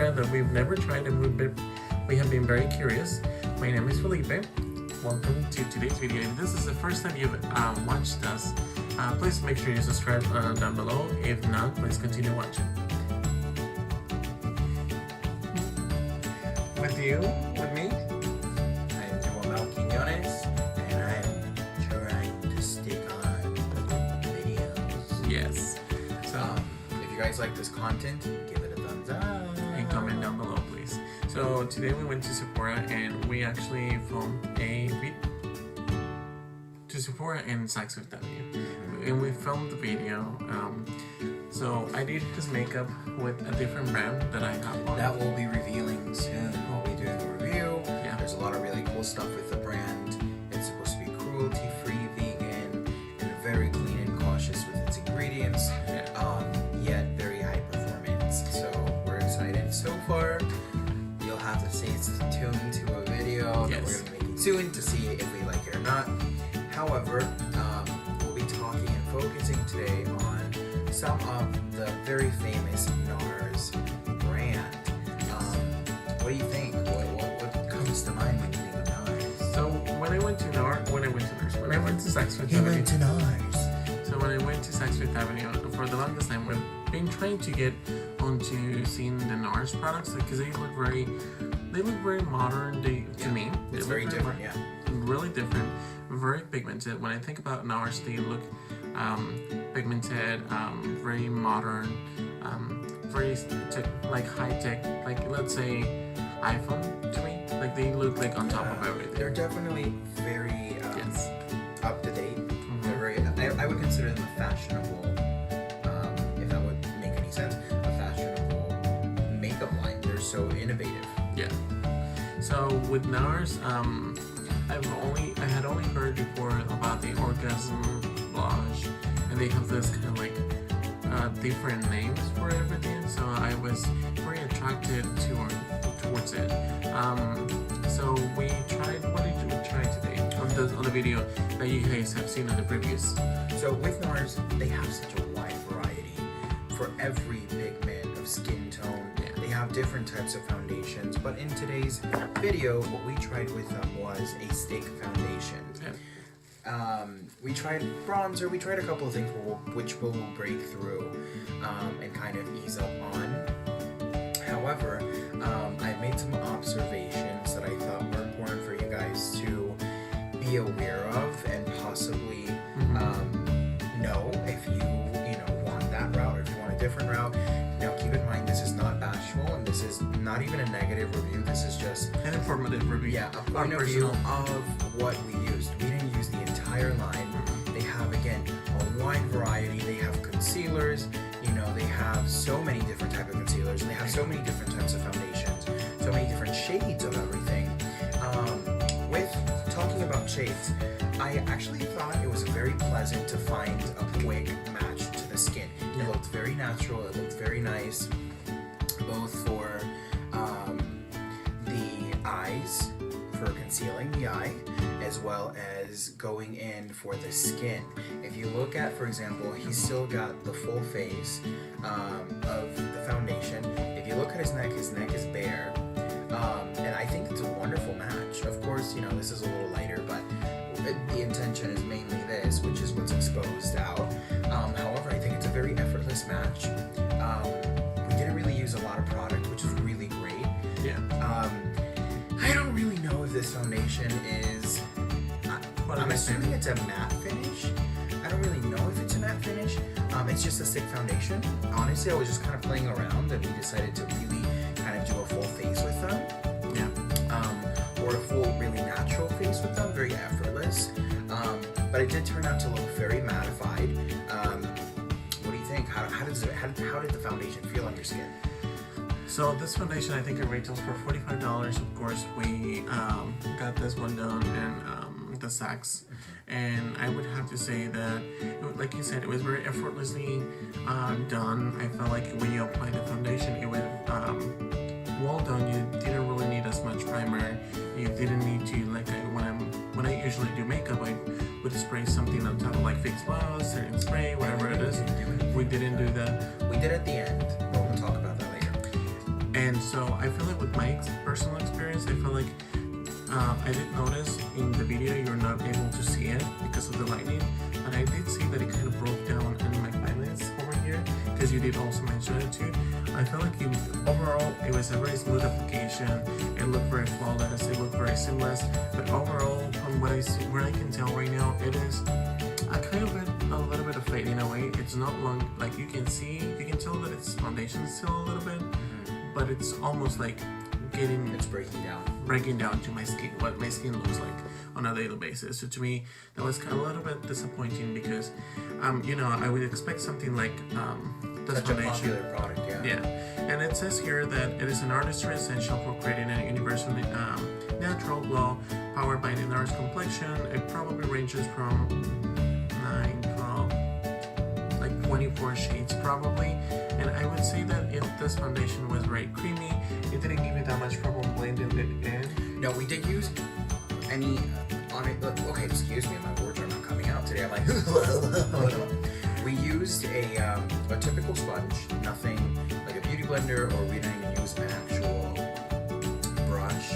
Sephora that we've never tried, and we have been very curious. My name is Felipe. Welcome to today's video. If this is the first time you've watched us, please make sure you subscribe down below. If not, please continue watching. With you, with me, I'm Joel Quiñones, and I'm trying to stick on videos. yes. So, if you guys like this content, give it a thumbs up. and comment down below, please. So today we went to Sephora and we actually filmed a video to Sephora in Saks Fifth Avenue, and we filmed the video. So I did his makeup with a different brand that I have on. That will be revealing soon. We'll be doing a review. Yeah. There's a lot of really cool stuff with the brand. It's supposed to be cruelty-free, vegan, and very clean and cautious with its ingredients. Yeah. Yet very high performance. So we're excited. So far, you'll have to stay tuned to a video that we're Yes. going to make it soon to see if we like it or not. However, we'll be talking and focusing today on some of the very famous NARS brand. What do you think? What comes to mind when you think of NARS? So when I went to Saks Fifth Avenue. NARS. So when I went to Saks Fifth Avenue, for the longest time, we've been trying to get onto seeing the NARS products because they look very modern. To me, It's they very look different, really different, very pigmented. When I think about NARS, they look pigmented, very modern, very like high tech, like let's say iPhone to me. Like they look like on top of everything. They're definitely very Yes. up to date. They're very. I would consider them a fashionable, if that would make any sense, a fashionable makeup line. They're so innovative. Yeah. So with NARS, I had only heard before about the orgasm blush, and they have this kind of like different names for everything. So I was very attracted towards it. So we tried. What did we try today on the video that you guys have seen on the previews? So with NARS, they have such a wide variety for every pigment of skin tone. Yeah. They have different types of foundations, but in today's video, what we tried with them was a stick foundation. Yeah. We tried bronzer, we tried a couple of things which we'll break through and kind of ease up on. However, I made some observations that I thought were important for you guys to be aware of and possibly know if you want that route or if you want a different route. Now keep in mind, this is not bashful and this is not even a negative review. This is just An informative review. a point of view of what we used. We didn't use the entire line. They have, again, a wide variety. They have concealers. They have so many different types of concealers. And they have so many different types of foundations. So many different shades of everything. With talking about shades, I actually thought it was very pleasant to find a quick match to the skin. It looked very natural. It looked very nice, both for the eyes, for concealing the eye, as well as going in for the skin. If you look at, for example, he's still got the full face of the foundation. If you look at his neck is bare. And I think it's a wonderful match. Of course, this is a little lighter, but the intention is mainly this, which is what's exposed out. However, I think it's a very effortless match. We didn't really use a lot of product, which is really great. Yeah. I don't really know if this foundation is... I'm assuming it's a matte finish. I don't really know if it's a matte finish. It's just a stick foundation. Honestly, I was just kind of playing around and we decided to really kind of do a full face with them. Yeah. Or a full, really natural face with them, very effortless. But it did turn out to look very mattified. What do you think? How did the foundation feel on your skin? So this foundation, I think it retails for $45. Of course, we got this one done in the Saks, and I would have to say that, like you said, it was very effortlessly done. I felt like when you applied the foundation, it was well done. You didn't really need as much primer. You didn't need to, like when I usually do makeup, I would spray something on top of like Fix Plus, certain spray, whatever it is. We didn't do that. We did at the end, but we'll talk about that later. And so I feel like with my personal experience, I feel like I did notice in the video you're not able to see it because of the lighting, but I did see that it kind of broke down in my eyelids over here, because you did also mention it too. I feel like overall it was a very smooth application. It looked very flawless, it looked very seamless, but overall from what I see, where I can tell right now, it is a little bit of fading away. It's not long, like you can tell that its foundation is still a little bit, but it's almost like it's breaking down to my skin, what my skin looks like on a daily basis. So to me, that was kind of a little bit disappointing, because I would expect something like this such foundation. a popular product, yeah. And it says here that it is an artistry essential for creating a universal natural glow powered by the NARS complexion. It probably ranges from 9, 12, like 24 shades probably. And I would say that if this foundation was very creamy, it didn't give you that much trouble blending it in. No, we did use any on it. Okay, excuse me, my words are not coming out today. I'm like, we used a typical sponge, nothing like a beauty blender, or we didn't even use an actual brush.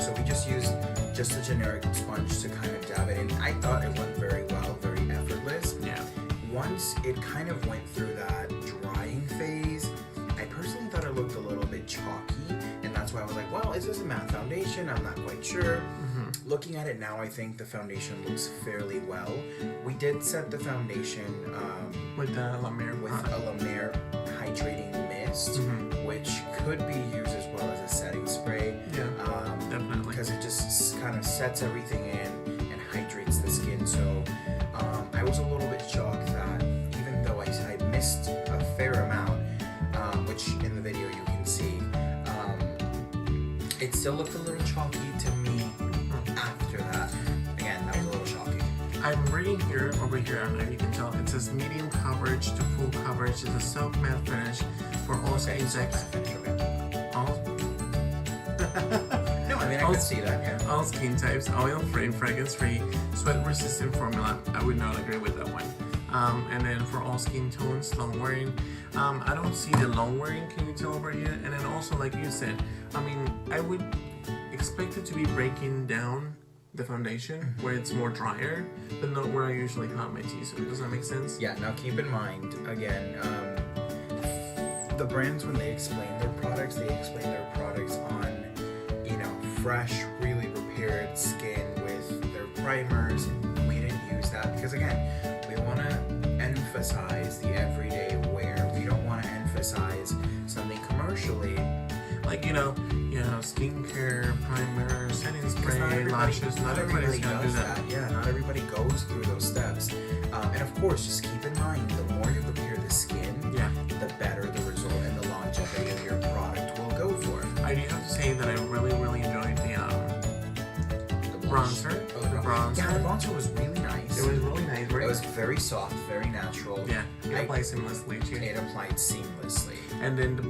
So we just used just a generic sponge to kind of dab it in. I thought it went very well, very effortless. Yeah. Once it kind of went through that drying phase, I personally thought it looked a little bit chalky, and that's why I was like, well, is this a matte foundation? I'm not quite sure. Looking at it now, I think the foundation looks fairly well. We did set the foundation with the La Mer a La Mer hydrating mist, which could be used as well as a setting spray. Yeah, definitely. Because it just kind of sets everything in and hydrates the skin. So I was a little bit shocked that even though I missed a fair amount, which in the video you can see, it still looked a little chalky to me after that. Again, that was a little shocking. I'm reading over here, I don't know if you can tell, it says medium coverage to full coverage is a soft matte finish for all skin types. No, I mean, I can see that, yeah. All skin types, oil-free, fragrance-free, sweat-resistant formula. I would not agree with that one. And then for all skin tones, long wearing. I don't see the long wearing, can you tell over here? And then also, like you said, I mean, I would expect it to be breaking down the foundation where it's more drier, but not where I usually have my T-zone. Does that make sense? Yeah, now keep in mind, again, the brands, when they explain their products on, fresh, really prepared skin with their primers. We didn't use that because, again, we want to emphasize the everyday wear. We don't want to emphasize something commercially. Like, skincare, primer, setting spray, lashes. Not everybody's gonna do that. Yeah, not everybody goes through those steps. And of course, just keep in mind, the more you prepare the skin, the better the result and the longevity of your product will go for. I do have to say that I really, really enjoyed the bronzer. Bronzer. Yeah, the bronzer was really nice. It was really nice, right? It was very soft, very natural. Yeah, it applied seamlessly too. It applied seamlessly. And then the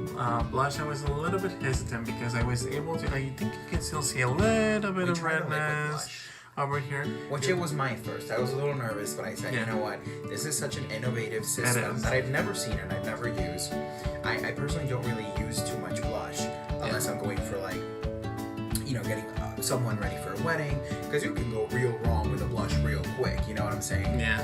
blush, I was a little bit hesitant because I was able to, I think you can still see a little bit of redness over here. Which it was my first. I was a little nervous, but I said, you know what? This is such an innovative system that I've never seen and I've never used. I personally don't really use too much blush unless I'm going for getting someone ready for a wedding, because you can go real wrong with a blush real quick, you know what I'm saying? Yeah.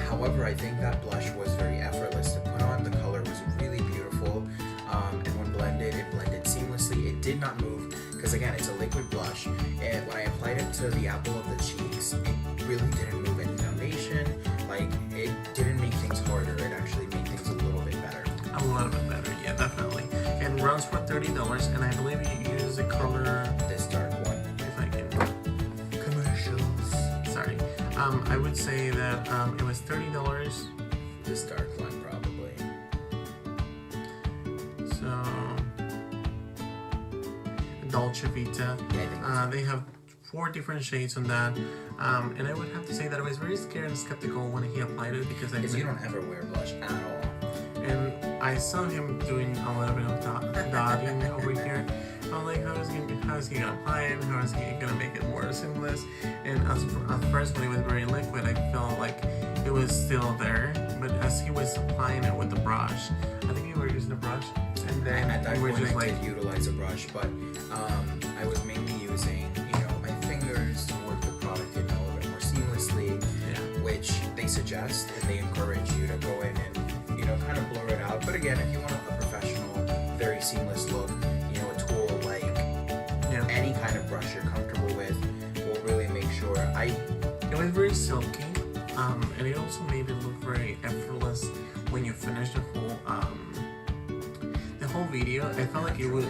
However, I think that blush was very effortless to put on. The color was really beautiful, and when blended, it blended seamlessly. It did not move, because again, it's a liquid blush, and when I applied it to the apple of the cheeks, it really didn't move any foundation. Like, it didn't make things harder, it actually made things a little bit better. A little bit better, yeah, definitely. And runs for $30, and I believe you use the color... this dark one. If I can... Commercials. Sorry. I would say that it was $30. This dark one, probably. So... Dolce Vita. Yeah, they have 4 different shades on that. And I would have to say that I was very scared and skeptical when he applied it because you don't ever wear blush at all. And I saw him doing a little bit of dotting over here. I'm like, how is he gonna apply it? How is he gonna make it more seamless? And at first, when it was very liquid, I felt like it was still there. But as he was applying it with the brush, I think you were using the brush. And then at that you were point just I like, did utilize a brush, but I was mainly using, my fingers to work the product in a little bit more seamlessly, which they suggest and they encourage you to go in and, kind of blur it out. But again, if you want a professional, very seamless look, a tool like any kind of brush you're comfortable with will really make sure. It was very silky, and it also made it look very effortless when you finish the whole video. I felt like it would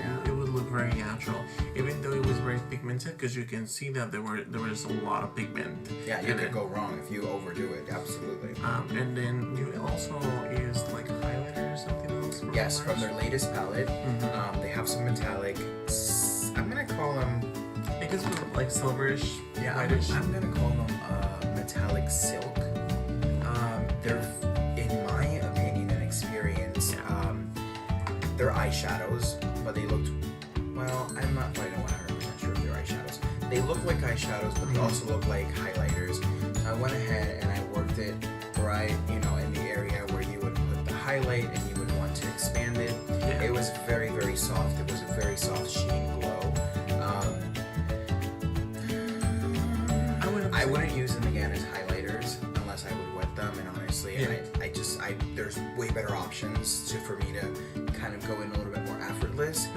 look very natural, even though it was very pigmented, because you can see that there was a lot of pigment. Yeah, you could go wrong if you overdo it. Absolutely. And then you also used like a highlighter or something else. Yes, from their latest palette. They have some metallic. I'm gonna call them. I guess like silverish, whitish. I'm gonna call them metallic silk. They're, in my opinion and experience, they're eyeshadows, but they looked. Well, I'm not quite 100% sure if they're eyeshadows. They look like eyeshadows, but they also look like highlighters. I went ahead and I worked it right, in the area where you would put the highlight and you would want to expand it. Yeah. It was very, very soft. It was a very soft sheen glow. I wouldn't use them again as highlighters unless I would wet them, and honestly, there's way better options for me to kind of go in a little bit more effortless.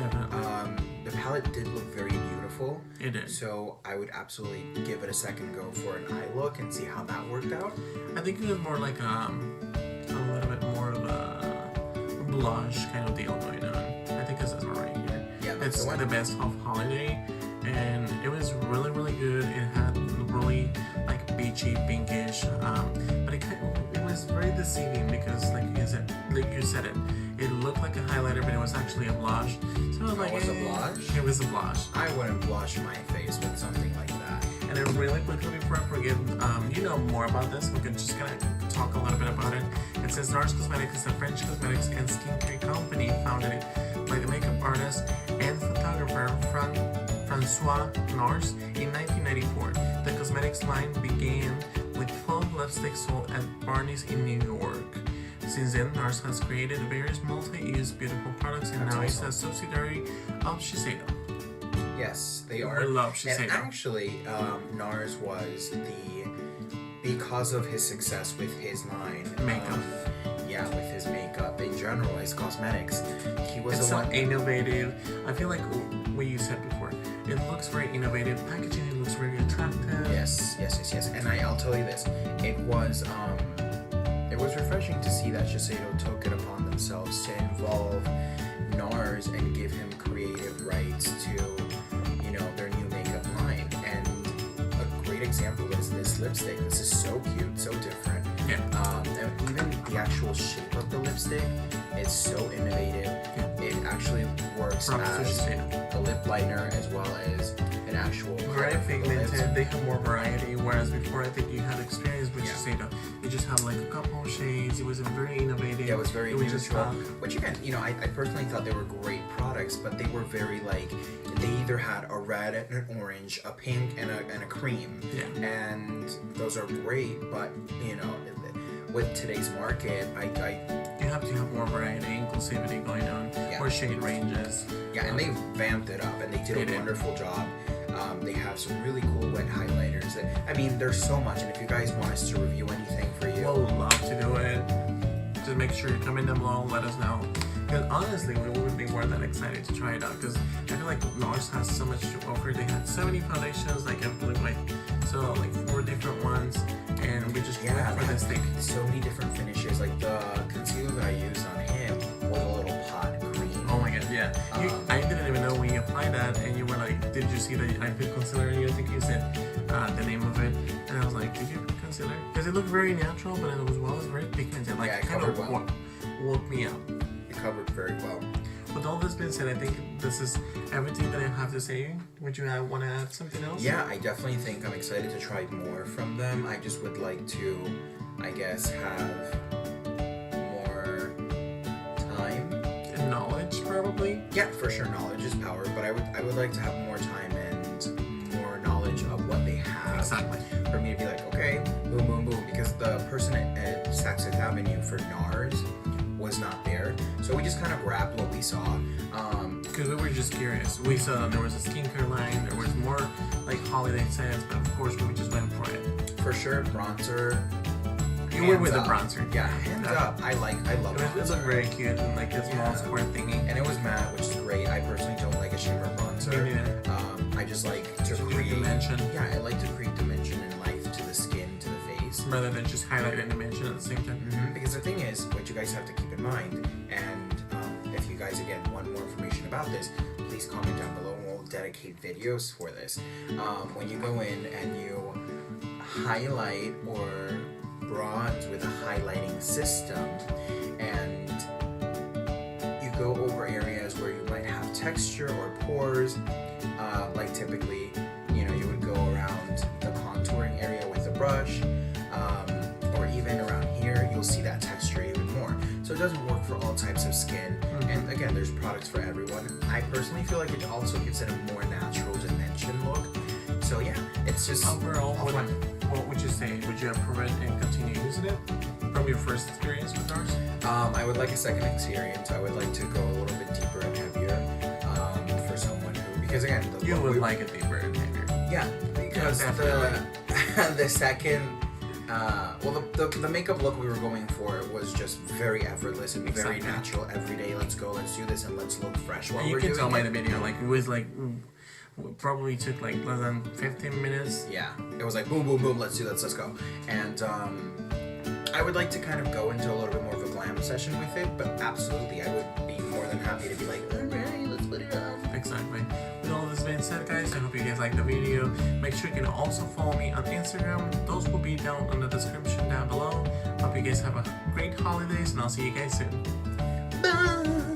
The palette did look very beautiful. It did. So I would absolutely give it a second go for an eye look and see how that worked out. I think it was more like a little bit more of a blush kind of deal going on. I think this is right here. Yeah, it's the best of holiday, and it was really, really good. It had really like beachy, pinkish, but it was very deceiving because like you said it looked like a highlighter, but it was actually a blush. So I was like, it was a blush? It was a blush. I wouldn't blush my face with something like that. And then really quickly before I forget, you know more about this, we can just kind of talk a little bit about it. It says NARS Cosmetics is a French cosmetics and skincare company founded by the makeup artist and photographer Francois NARS in 1994. The cosmetics line began with 12 lipsticks sold at Barney's in New York. Since then, NARS has created various multi-use beautiful products, and now it's a subsidiary of Shiseido. Yes, they are. I love Shiseido. And actually, NARS was because of his success with his line. Makeup. With his makeup in general, his cosmetics. He was it's so innovative. I feel like what you said before. It looks very innovative. Packaging, it looks very attractive. Yes. And I'll tell you this. It was refreshing to see that Shiseido took it upon themselves to involve NARS and give him creative rights to, their new makeup line. And a great example is this lipstick. This is so cute, so different. Yeah. And even the actual shape of the lipstick is so innovative. It actually works as a lip liner as well as an actual very pigmented. They have more variety, whereas before I think you had experience with Shiseido. You just have like a couple of shades. It was very innovative. Yeah, it was very neutral. Which again, I personally thought they were great products, but they were very they either had a red and an orange, a pink and a cream. Yeah. And those are great, but with today's market, you have to have more variety, inclusivity going on, more shade ranges. Yeah, and they vamped it up, and they did a wonderful job. They have some really cool wet highlighters. There's so much, and if you guys want us to review anything for you, we'll love to do it. Just make sure you comment down below and let us know. Because honestly, we would be more than excited to try it out. Because I feel like NARS has so much to offer. They had 70 foundations, I believe 4 different ones, and we just went for this thing. So many different finishes. Like the concealer that I used on him was a little pot cream. Oh my god, yeah. I didn't even know when you applied that, and you were like, did you see that I put concealer in you? I think you said the name of it, and I was like, did you put concealer? Because it looked very natural, but it was very pigmented. Like, it kind of woke me up. It covered very well. With all this being said, I think this is everything that I have to say. Would you want to add something else? Yeah, I definitely think I'm excited to try more from them. I just would like to, have more time and knowledge, probably. Yeah, for sure, knowledge is power. But I would like to have more time and more knowledge of what they have. Exactly. For me to be like, okay, boom, boom, boom. Because the person at Saks Fifth Avenue for NARS was not there. So we just kind of grabbed what we saw. Because we were just curious. We saw that there was a skincare line, there was more like holiday sets, but of course we just went for it. For sure, bronzer. You were with the up. bronzer. Yeah, hands up. I love it. It looked very cute and like a small square thingy. And it was matte, which is great. I personally don't like a shimmer bronzer. I just like to create dimension. Yeah, I like to create dimension and life to the skin, to the face. Rather than just highlight and dimension at the same time. Because the thing is, what you guys have to keep in mind, and if you guys again want more information about this, please comment down below and we'll dedicate videos for this. When you go in and you highlight or bronze with a highlighting system, and you go over areas where you might have texture or pores, like typically, you would go around the contouring area with a brush, or even around here, you'll see that texture even more. So it doesn't work for all types of skin, and again, there's products for everyone. I personally feel like it also gives it a more natural dimension look. So yeah, it's just overall. What would you say? Would you approve it and continue using it from your first experience with NARS? I would like a second experience. I would like to go a little bit deeper and heavier for someone who, because again, you would like it deeper and heavier. Yeah, because the second, the makeup look we were going for was just very effortless and very natural. Every day, let's go, let's do this, and let's look fresh. And you can tell by the video, like it was like. Probably took like less than 15 minutes. Yeah, it was like boom, boom, boom, let's do this, let's go. And I would like to kind of go into a little bit more of a glam session with it, but absolutely, I would be more than happy to be like, alright, let's put it up. Exactly. With all this being said, guys, I hope you guys liked the video. Make sure you can also follow me on Instagram. Those will be down in the description down below. Hope you guys have a great holidays, and I'll see you guys soon. Bye!